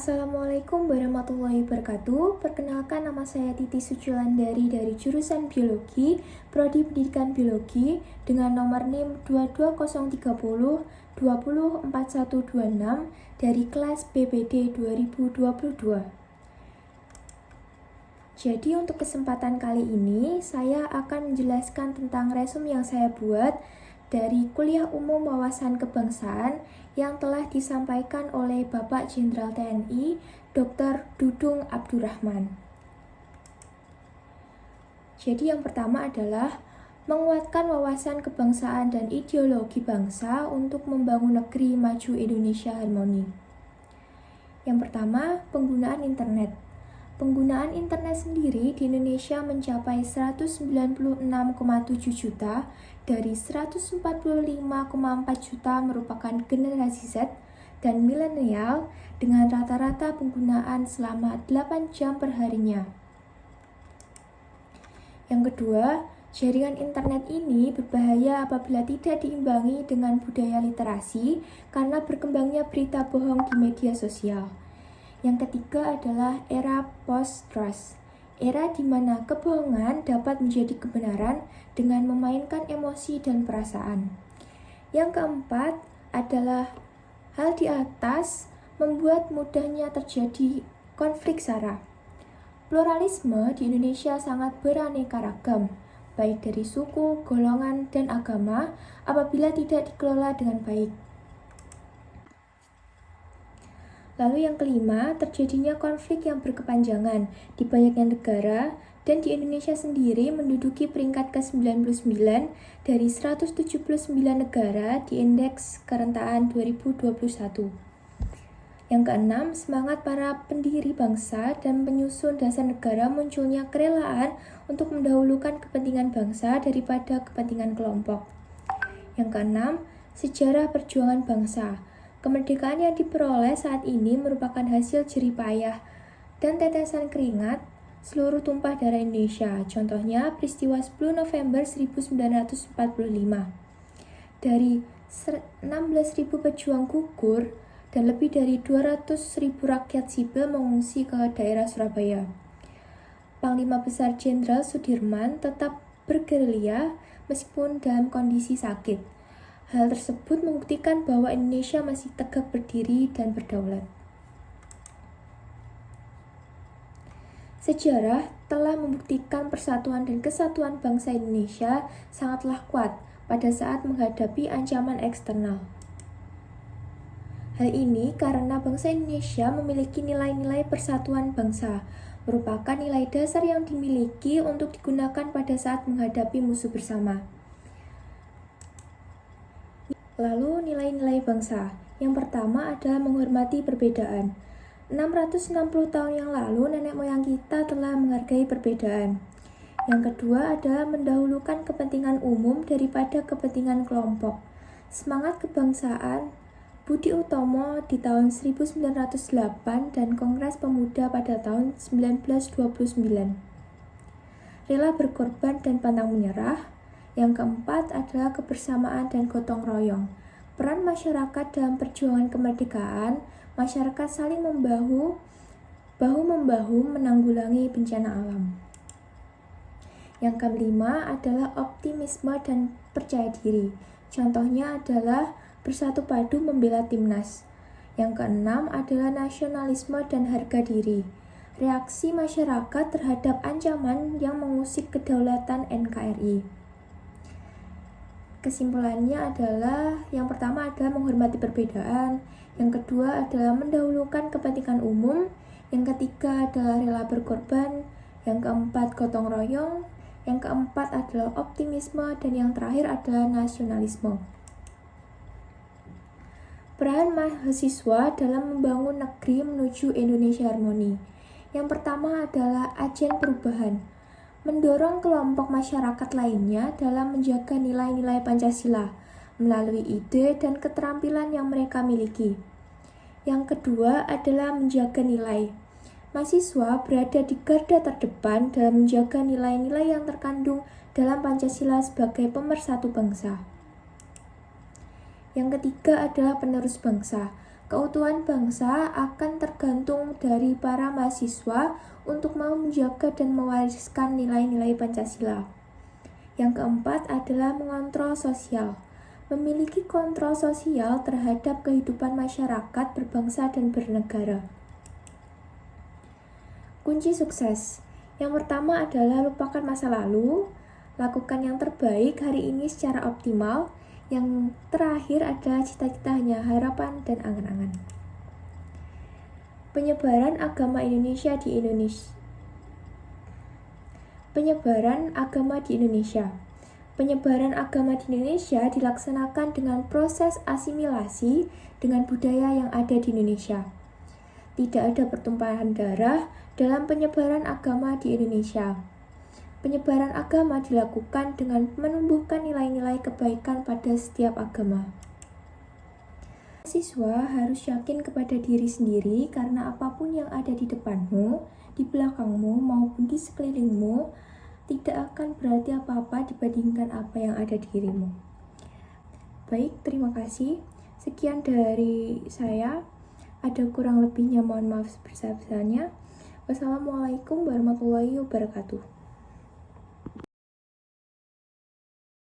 Assalamualaikum warahmatullahi wabarakatuh. Perkenalkan, nama saya Titi Sujulandari dari jurusan Biologi, Prodi Pendidikan Biologi dengan nomor NIM 22030 204126 dari kelas BPD 2022. Jadi untuk kesempatan kali ini saya akan menjelaskan tentang resume yang saya buat dari Kuliah Umum Wawasan Kebangsaan yang telah disampaikan oleh Bapak Jenderal TNI Dr. Dudung Abdurrahman. Jadi yang pertama adalah menguatkan wawasan kebangsaan dan ideologi bangsa untuk membangun negeri maju Indonesia harmoni. Yang pertama, penggunaan internet. Penggunaan internet sendiri di Indonesia mencapai 196,7 juta dari 145,4 juta merupakan generasi Z dan milenial dengan rata-rata penggunaan selama 8 jam per harinya. Yang kedua, jaringan internet ini berbahaya apabila tidak diimbangi dengan budaya literasi karena berkembangnya berita bohong di media sosial. Yang ketiga adalah era post-trust, era di mana kebohongan dapat menjadi kebenaran dengan memainkan emosi dan perasaan. Yang keempat adalah hal di atas membuat mudahnya terjadi konflik sara. Pluralisme di Indonesia sangat beraneka ragam, baik dari suku, golongan, dan agama apabila tidak dikelola dengan baik. Lalu yang kelima, terjadinya konflik yang berkepanjangan di banyaknya negara dan di Indonesia sendiri menduduki peringkat ke-99 dari 179 negara di Indeks Kerentaan 2021. Yang keenam, semangat para pendiri bangsa dan penyusun dasar negara munculnya kerelaan untuk mendahulukan kepentingan bangsa daripada kepentingan kelompok. Yang keenam, sejarah perjuangan bangsa. Kemerdekaan yang diperoleh saat ini merupakan hasil jerih payah dan tetesan keringat seluruh tumpah darah Indonesia. Contohnya peristiwa 10 November 1945. Dari 16.000 pejuang gugur dan lebih dari 200.000 rakyat sipil mengungsi ke daerah Surabaya. Panglima Besar Jenderal Sudirman tetap bergerilya meskipun dalam kondisi sakit. Hal tersebut membuktikan bahwa Indonesia masih tegak berdiri dan berdaulat. Sejarah telah membuktikan persatuan dan kesatuan bangsa Indonesia sangatlah kuat pada saat menghadapi ancaman eksternal. Hal ini karena bangsa Indonesia memiliki nilai-nilai persatuan bangsa, merupakan nilai dasar yang dimiliki untuk digunakan pada saat menghadapi musuh bersama. Lalu nilai-nilai bangsa. Yang pertama adalah menghormati perbedaan. 660 tahun yang lalu nenek moyang kita telah menghargai perbedaan. Yang kedua adalah mendahulukan kepentingan umum daripada kepentingan kelompok. Semangat kebangsaan Budi Utomo di tahun 1908 dan Kongres Pemuda pada tahun 1929. Rela berkorban dan pantang menyerah. Yang keempat adalah kebersamaan dan gotong royong. Peran masyarakat dalam perjuangan kemerdekaan, masyarakat saling bahu-membahu menanggulangi bencana alam. Yang kelima adalah optimisme dan percaya diri. Contohnya adalah bersatu padu membela timnas. Yang keenam adalah nasionalisme dan harga diri. Reaksi masyarakat terhadap ancaman yang mengusik kedaulatan NKRI. Kesimpulannya adalah yang pertama adalah menghormati perbedaan, yang kedua adalah mendahulukan kepentingan umum, yang ketiga adalah rela berkorban, yang keempat gotong royong, yang keempat adalah optimisme, dan yang terakhir adalah nasionalisme. Peran mahasiswa dalam membangun negeri menuju Indonesia harmoni. Yang pertama adalah agen perubahan. Mendorong kelompok masyarakat lainnya dalam menjaga nilai-nilai Pancasila melalui ide dan keterampilan yang mereka miliki. Yang kedua adalah menjaga nilai. Mahasiswa berada di garda terdepan dalam menjaga nilai-nilai yang terkandung dalam Pancasila sebagai pemersatu bangsa. Yang ketiga adalah penerus bangsa. Keutuhan bangsa akan tergantung dari para mahasiswa untuk mau menjaga dan mewariskan nilai-nilai Pancasila. Yang keempat adalah mengontrol sosial. Memiliki kontrol sosial terhadap kehidupan masyarakat berbangsa dan bernegara. Kunci sukses. Yang pertama adalah lupakan masa lalu, lakukan yang terbaik hari ini secara optimal. Yang terakhir adalah cita-cita, hanya harapan dan angan-angan. Penyebaran agama Indonesia di Indonesia. Penyebaran agama di Indonesia. Penyebaran agama di Indonesia dilaksanakan dengan proses asimilasi dengan budaya yang ada di Indonesia. Tidak ada pertumpahan darah dalam penyebaran agama di Indonesia. Penyebaran agama dilakukan dengan menumbuhkan nilai-nilai kebaikan pada setiap agama. Siswa harus yakin kepada diri sendiri karena apapun yang ada di depanmu, di belakangmu, maupun di sekelilingmu tidak akan berarti apa-apa dibandingkan apa yang ada di dirimu. Baik, terima kasih. Sekian dari saya. Ada kurang lebihnya mohon maaf sebesar-besarnya. Wassalamualaikum warahmatullahi wabarakatuh.